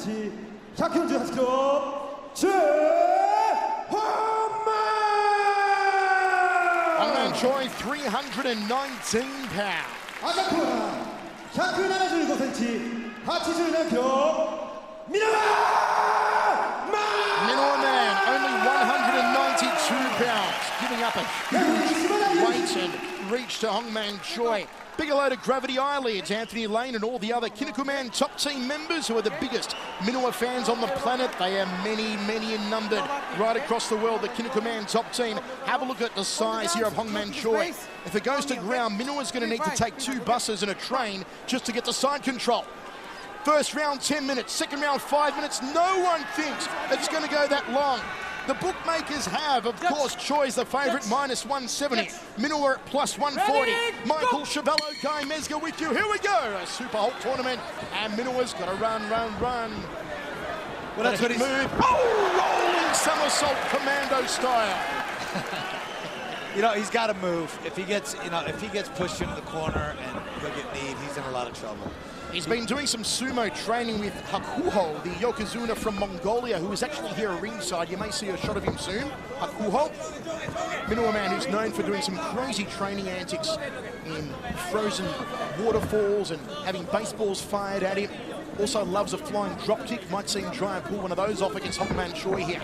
145cm, 148kg, Choi, 319 pounds. 아까 코너 175cm, 84kg, Minowa man, only 192 pounds, giving up a huge weight and reach to Hongman Choi. Bigger load of gravity eyelids, Anthony Lane and all the other Kinnikuman top team members who are the biggest Minowa fans on the planet. They are many, many in numbered right across the world, the Kinnikuman top team. Have a look at the size here of Hongman Choi. If it goes to ground, Minowa's going to need to take 2 buses and a train just to get the side control. First round 10 minutes, second round 5 minutes. No one thinks it's going to go that long. The bookmakers have, of course, Choi's the favourite, -170. Minowa at +140. Michael Chavello, Guy Mesga with you. Here we go, a Super Hulk tournament, and Minowa's got to run. Well, that's what he's... Move. Oh, rolling somersault, commando style. You know, he's got to move. If he gets pushed into the corner and he'll get kneed, he's in a lot of trouble. He's been doing some sumo training with Hakuho, the Yokozuna from Mongolia, who is actually here at ringside. You may see a shot of him soon. Hakuho, Minowa man who's known for doing some crazy training antics in frozen waterfalls and having baseballs fired at him. Also loves a flying drop kick. Might see him try and pull one of those off against Hongman Choi here.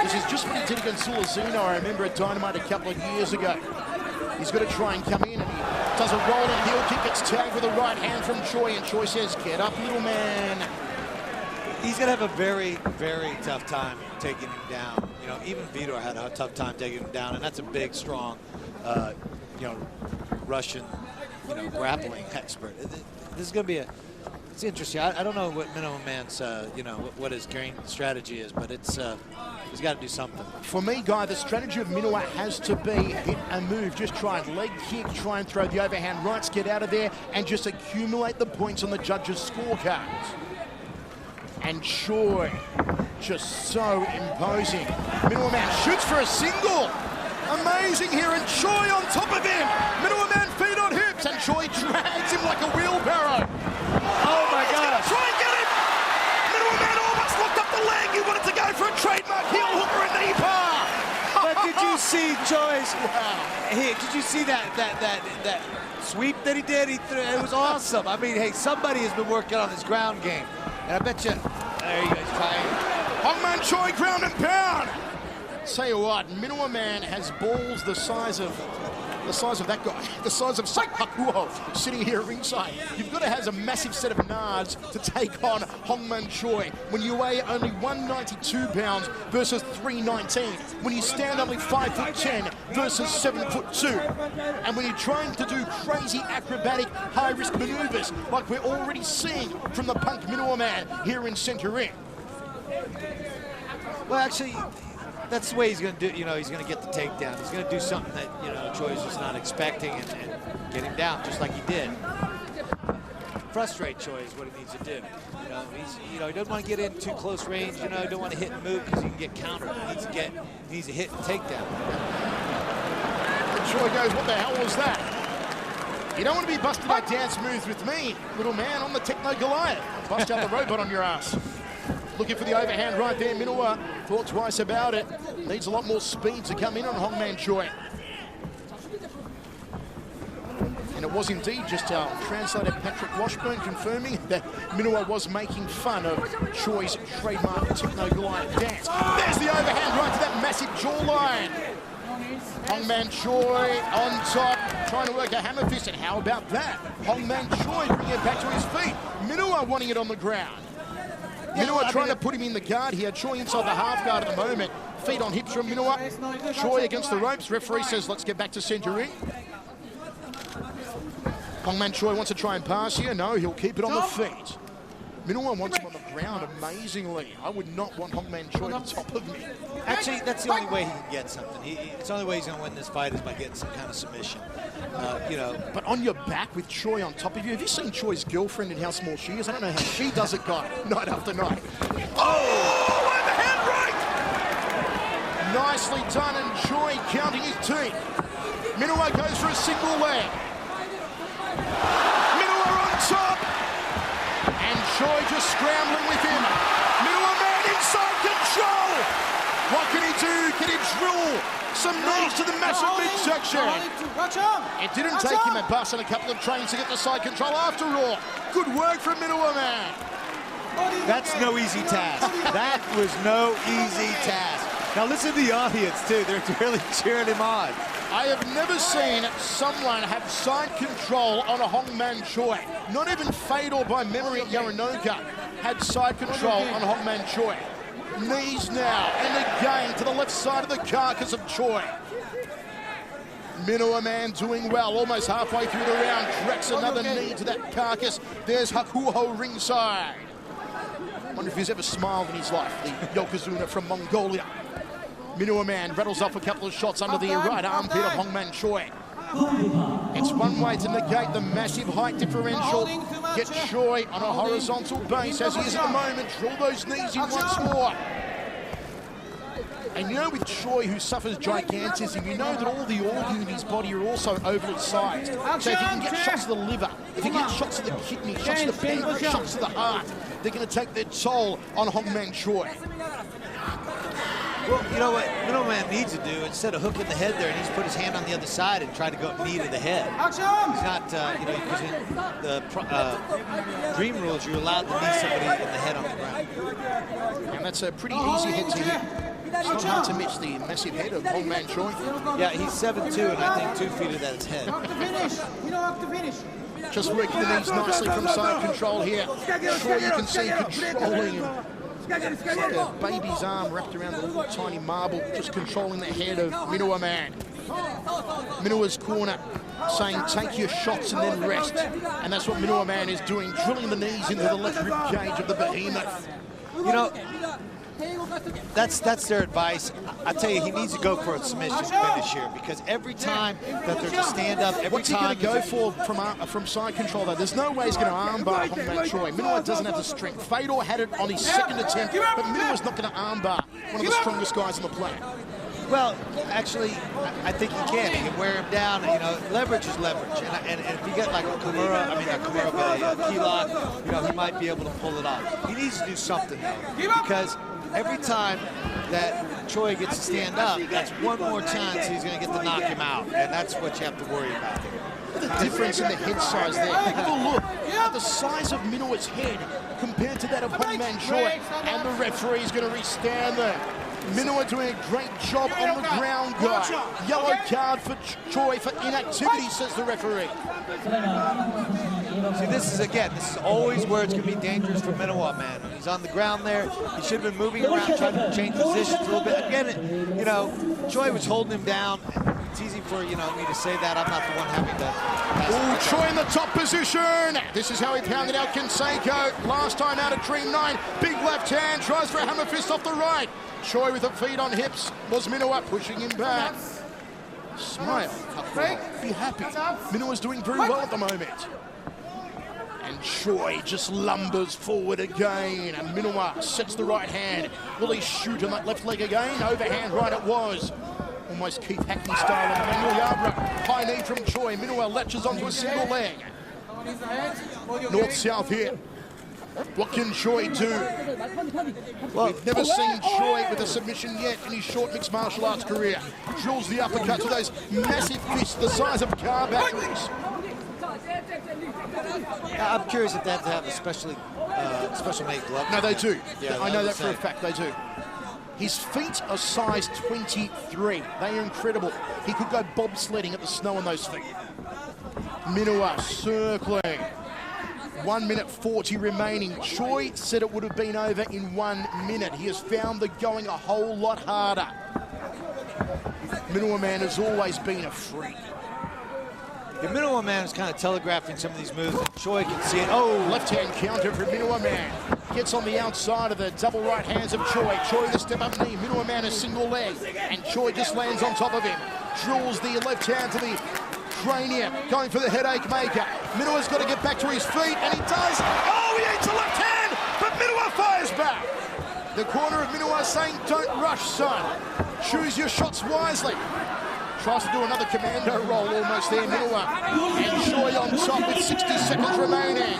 This is just what he did against Sulazino, I remember at Dynamite a couple of years ago. He's got to try and come in, and he does a rolling heel kick, gets tagged with a right hand from Choi, and Choi says, "Get up, little man." He's going to have a very, very tough time taking him down. You know, even Vitor had a tough time taking him down, and that's a big, strong, you know, Russian, you know, grappling expert. This is going to be it's interesting. I don't know what Minowa man's, you know, what his game strategy is, but it's, he's got to do something. For me, Guy, the strategy of Minowa has to be hit and move. Just try and leg kick, try and throw the overhand rights, get out of there, and just accumulate the points on the judges' scorecards. And Choi, just so imposing. Minowa man shoots for a single. Amazing here, and Choi on top of him. Minowa man feet on hips, and Choi drags him like a wheelbarrow. Oh my gosh. Try and get him. Minowa man almost locked up the leg. He wanted to go for a trademark heel hook or a knee bar. But did you see Choi's? Wow. Did you see that sweep that he did? It was awesome. I mean, hey, somebody has been working on his ground game, and I bet you. There you go. He's trying. Hongman Choi ground and pound. Tell you what, Minowa man has balls the size of that guy, the size of Hakuho sitting here at ringside. You've got to have a massive set of nards to take on Hongman Choi when you weigh only 192 pounds versus 319. When you stand only 5'10" versus 7'2", and when you're trying to do crazy acrobatic high-risk maneuvers like we're already seeing from the Punk Minowa man here in Center Ring. Well, actually, that's the way he's going to do. You know, he's going to get the takedown. He's going to do something that, you know, Choi's just not expecting and get him down, just like he did. Frustrate Choi is what he needs to do. You know, he doesn't want to get in too close range. You know, he don't want to hit and move because he can get countered. He needs to hit and takedown. And Choi goes, "What the hell was that? You don't want to be busted by dance moves with me, little man. I'm the Techno Goliath. I'll bust out the robot on your ass." Looking for the overhand right there. Minowa thought twice about it. Needs a lot more speed to come in on Hongman Choi. And it was indeed just our translator Patrick Washburn confirming that Minowa was making fun of Choi's trademark Techno Goliath dance. There's the overhand right to that massive jawline. Hongman Choi on top, trying to work a hammer fist, and how about that? Hongman Choi bringing it back to his feet. Minowa wanting it on the ground. Minowa trying to put him in the guard here. Choi inside the half guard at the moment. Feet on hips from Minowa. Choi against the ropes. Referee says, let's get back to center ring. Hongman Choi wants to try and pass here. No, he'll keep it on the feet. Minowa wants him on the ground amazingly. I would not want Hongman Choi on top of me. Actually, that's the only way he can get something. It's the only way he's going to win this fight is by getting some kind of submission. You know. But on your back with Choi on top of you, have you seen Choi's girlfriend and how small she is? I don't know how she does it, guy, night after night. Oh, overhand right! Nicely done, and Choi counting his teeth. Minowa goes for a single leg. Minowa on top! And Choi just scrambling with him. Minowa man inside control. What can he do? Can he drill some knees to the massive midsection? It didn't take him a bus and a couple of trains to get the side control after all. Good work from Minowa man. That's no easy task. That was no easy task. Now listen to the audience too. They're really cheering him on. I have never seen someone have side control on a Hongman Choi. Not even Fedor by memory at Yaranoka had side control on Hongman Choi. Knees now, and again to the left side of the carcass of Choi. Minowa man doing well, almost halfway through the round. Cracks another knee to that carcass. There's Hakuho ringside. I wonder if he's ever smiled in his life, the Yokozuna from Mongolia. Minowa man rattles off a couple of shots under the right armpit of Hongman Choi. It's one way to negate the massive height differential. Get Choi on a horizontal base as he is at the moment. Drill those knees in once more. And you know, with Choi, who suffers gigantism, you know that all the organs in his body are also overly sized. So if he can get shots to the liver, if he gets shots to the kidney, shots to the pancreas, shots to the heart, they're going to take their toll on Hongman Choi. Well, you know what Minowa man needs to do, instead of hooking the head there, he needs to put his hand on the other side and try to go knee to the head. He's not, you know, because in the Dream rules, you're allowed to knee somebody in the head on the ground. And that's a pretty easy hit to hit. It's not hard to miss the massive head of Hongman Choi. Yeah, he's 7'2", and I think 2 feet of that is head. Just working the knees nicely from side control here. Choi, you can see controlling him. It's like a baby's arm wrapped around a little tiny marble, just controlling the head of Minowa man. Minowa's corner saying, take your shots and then rest. And that's what Minowa man is doing, drilling the knees into the left rib cage of the behemoth. You know, that's their advice. I tell you, he needs to go for a submission finish here, because every time that there's a stand-up, What's he going to go for from side control, though? There's no way he's going to armbar Hongman Choi. Minowa doesn't have the strength. Fedor had it on his second attempt, but Minowa's not going to armbar one of the strongest guys on the planet. Well, actually, I think he can. He can wear him down. You know, leverage is leverage. And if you get like a Kimura, I mean, a Kimura, but a key lock, you know, he might be able to pull it off. He needs to do something, though, because every time that Choi gets to stand up, that's one more chance he's going to get to knock him out. And that's what you have to worry about. The difference in the head size there. Have a look at the size of Minowa's head compared to that of Hongman Choi. And the referee is going to restand there. Minowa doing a great job on the ground, guy. Yellow card for Choi for inactivity, says the referee. See, this is always where it's going to be dangerous for Minowa, man. When he's on the ground there, he should have been moving around, trying to change positions a little bit. Again, you know, Choi was holding him down. It's easy for, you know, me to say that. I'm not the one having to. Oh, Choi in the top position. This is how he pounded out Kinseiko last time out at Dream 9. Big left hand, tries for a hammer fist off the right. Choi with the feet on hips, was Minowa pushing him back. Smile, be happy. Minowa's doing very well at the moment. And Choi just lumbers forward again. And Minowa sets the right hand. Will he shoot on that left leg again? Overhand right it was. Almost Keith Hackney style of Emmanuel Yarbrough. High knee from Choi. Minowa latches onto a single leg. North-south here. What can Choi do? Well, we've never seen Choi with a submission yet in his short mixed martial arts career. Drills the uppercuts with those massive fists the size of car batteries. I'm curious if that's have a special made glove. No, they do. Yeah, I know that for a fact, they do. His feet are size 23. They are incredible. He could go bobsledding at the snow on those feet. Minowa circling. 1 minute 40 remaining. Choi said it would have been over in 1 minute. He has found the going a whole lot harder. Minowa man has always been a freak. The Minowa man is kind of telegraphing some of these moves, and Choi can see it. Oh, left-hand counter from Minowa man. Gets on the outside of the double right hands of Choi. Choi with a step-up knee. Minowa man a single leg. And Choi just lands on top of him. Drills the left hand to the cranium. Going for the headache maker. Minowa's got to get back to his feet, and he does. Oh, he eats a left hand, but Minowa fires back. The corner of Minowa saying, don't rush, son. Choose your shots wisely. Tries to do another commando roll almost there, Minowa. And Choi on top with 60 seconds remaining.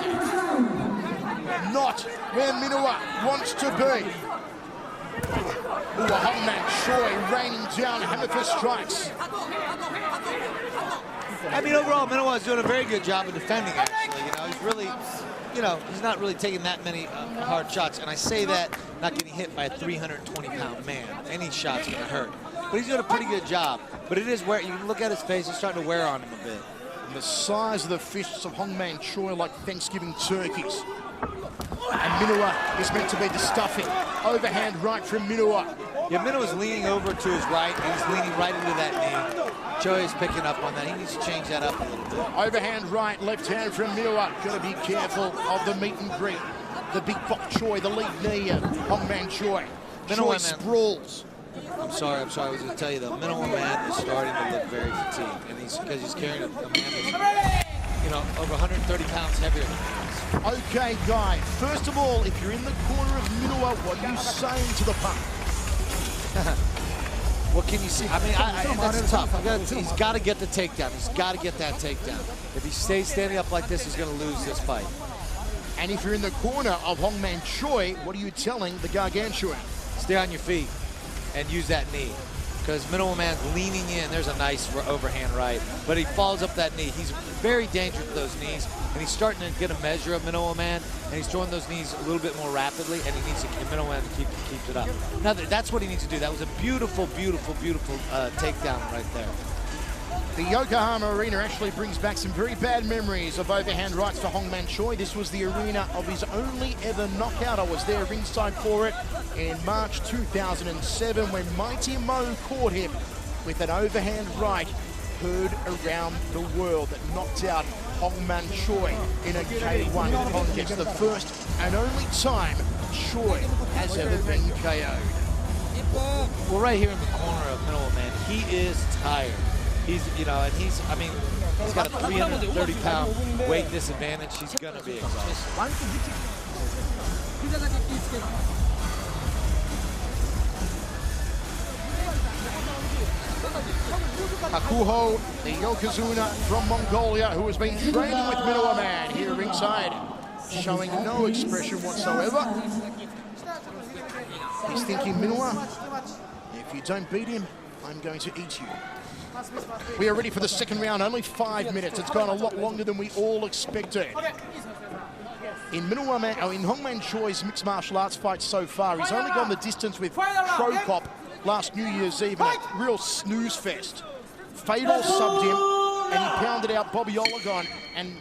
not where Minowa wants to be. Ooh, a Hongman Choi raining down hammer fist strikes. I mean, overall, Minowa is doing a very good job of defending, actually. You know, he's really, you know, he's not really taking that many hard shots. And I say that not getting hit by a 320-pound man. Any shot's going to hurt. But he's doing a pretty good job. But it is where you can look at his face, it's starting to wear on him a bit. And the size of the fists of Hongman Choi like Thanksgiving turkeys. And Minowa is meant to be the stuffing. Overhand right from Minowa. Yeah, Minowa's leaning over to his right, and he's leaning right into that knee. Choi is picking up on that. He needs to change that up a little bit. Overhand right, left hand from Minowa. Got to be careful of the meet and greet. The big bok Choi, the lead knee of Hongman Choi. Choi sprawls. I'm sorry, I was going to tell you though, Minowa man is starting to look very fatigued, and because he's carrying a man that's, you know, over 130 pounds heavier than he is. Okay, Guy. First of all, if you're in the corner of Minowa, what are you saying to the punk? What can you see? I mean, that's tough. He's got to get the takedown. He's got to get that takedown. If he stays standing up like this, he's going to lose this fight. And if you're in the corner of Hongman Choi, what are you telling the gargantuan? Stay on your feet and use that knee. Because Minowa man's leaning in. There's a nice overhand right. But he follows up that knee. He's very dangerous with those knees. And he's starting to get a measure of Minowa man. And he's throwing those knees a little bit more rapidly. And he needs to Minowa man to keep it up. Now, that's what he needs to do. That was a beautiful, beautiful, beautiful takedown right there. The Yokohama Arena actually brings back some very bad memories of overhand rights to Hongman Choi. This was the arena of his only ever knockout. I was there ringside for it in March 2007 when Mighty Mo caught him with an overhand right heard around the world that knocked out Hongman Choi in a K1 contest. The first and only time Choi has ever been KO'd. Well, right here in the corner of Minowa man, he is tired. He's, you know, and he's got a 330-pound weight disadvantage. He's going to be exhausted. Akuho, the Yokozuna from Mongolia, who has been training with Minowa man here ringside, showing no expression whatsoever. He's thinking, Minowa, if you don't beat him, I'm going to eat you. We are ready for the second round, only 5 minutes. It's gone a lot longer than we all expected. In Hongman Choi's mixed martial arts fights so far, he's only gone the distance with Choi last New Year's Eve in a real snooze fest. Fedor subbed him, and he pounded out Bobby Olagon and,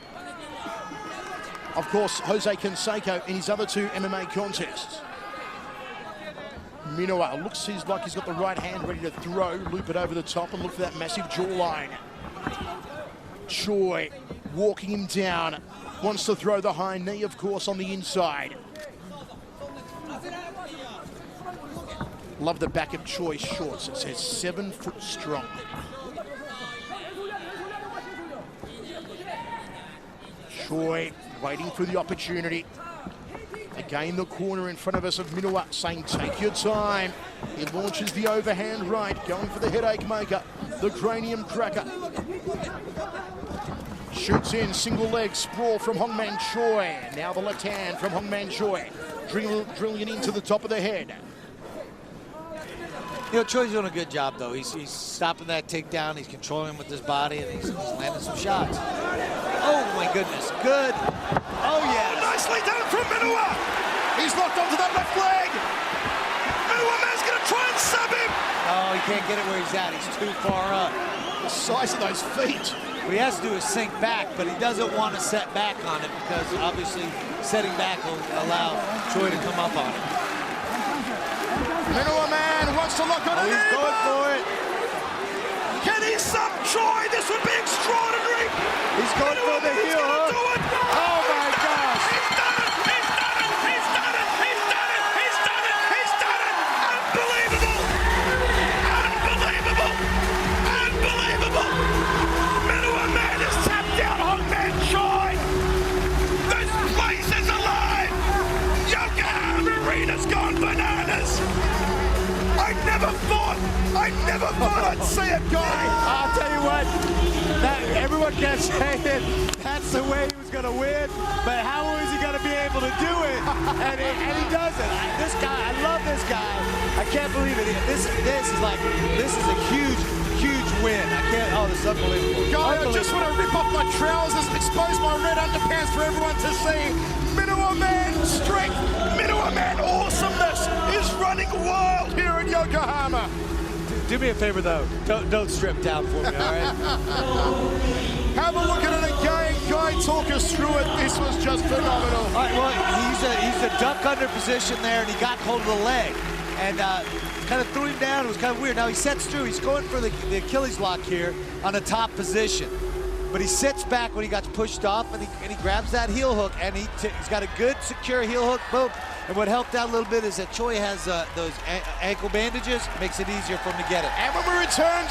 of course, Jose Canseco in his other two MMA contests. Minowa looks like he's got the right hand ready to throw, loop it over the top and look for that massive jawline. Choi walking him down, wants to throw the high knee, of course, on the inside. Love the back of Choi's shorts. It says 7 foot strong. Choi waiting for the opportunity. Again, the corner in front of us of Minowa saying, take your time. He launches the overhand right, going for the headache maker, the cranium cracker. Shoots in, single leg sprawl from Hongman Choi. Now the left hand from Hongman Choi, drilling it into the top of the head. You know, Choi's doing a good job, though. He's stopping that takedown. He's controlling him with his body, and he's landing some shots. Oh, my goodness. Good. Oh, yeah. Nicely done from Minowa. He's locked onto that left leg. Minowa man's going to try and sub him. Oh, he can't get it where he's at. He's too far up. The size of those feet. What he has to do is sink back, but he doesn't want to set back on it because, obviously, setting back will allow Choi to come up on it. Minowa man wants to lock on it. He's going for it. Can he sub Choi? This would be extraordinary. He's going for the heel hook. Oh my gosh. He's done it. He's done it. He's done it. He's done it. He's done it. He's done it. Unbelievable. Unbelievable. Unbelievable. Minowa man has tapped out Hongman Choi. This place is alive. Yokohama Arena's gone bananas. I never thought I'd see it, guy. I'll tell you what, everyone kept saying it. That's the way he was going to win, but how is he going to be able to do it? And he does it. This guy, I love this guy. I can't believe it. This is a huge win. I can't. Oh, this is unbelievable. Guy, I just want to rip off my trousers and expose my red underpants for everyone to see. Minowa Man strength, Minowa Man awesomeness is running wild here in Yokohama. Do me a favor, though. Don't strip down for me, all right? Have a look at it again. Guy, talk us through it. This was just phenomenal. All right, well, he's a duck under position there, and he got hold of the leg. And kind of threw him down. It was kind of weird. Now he sets through. He's going for the Achilles lock here on the top position. But he sits back when he got pushed off, and he grabs that heel hook, and he's got a good, secure heel hook. Boom. And what helped out a little bit is that Choi has those ankle bandages. Makes it easier for him to get it. And when we return...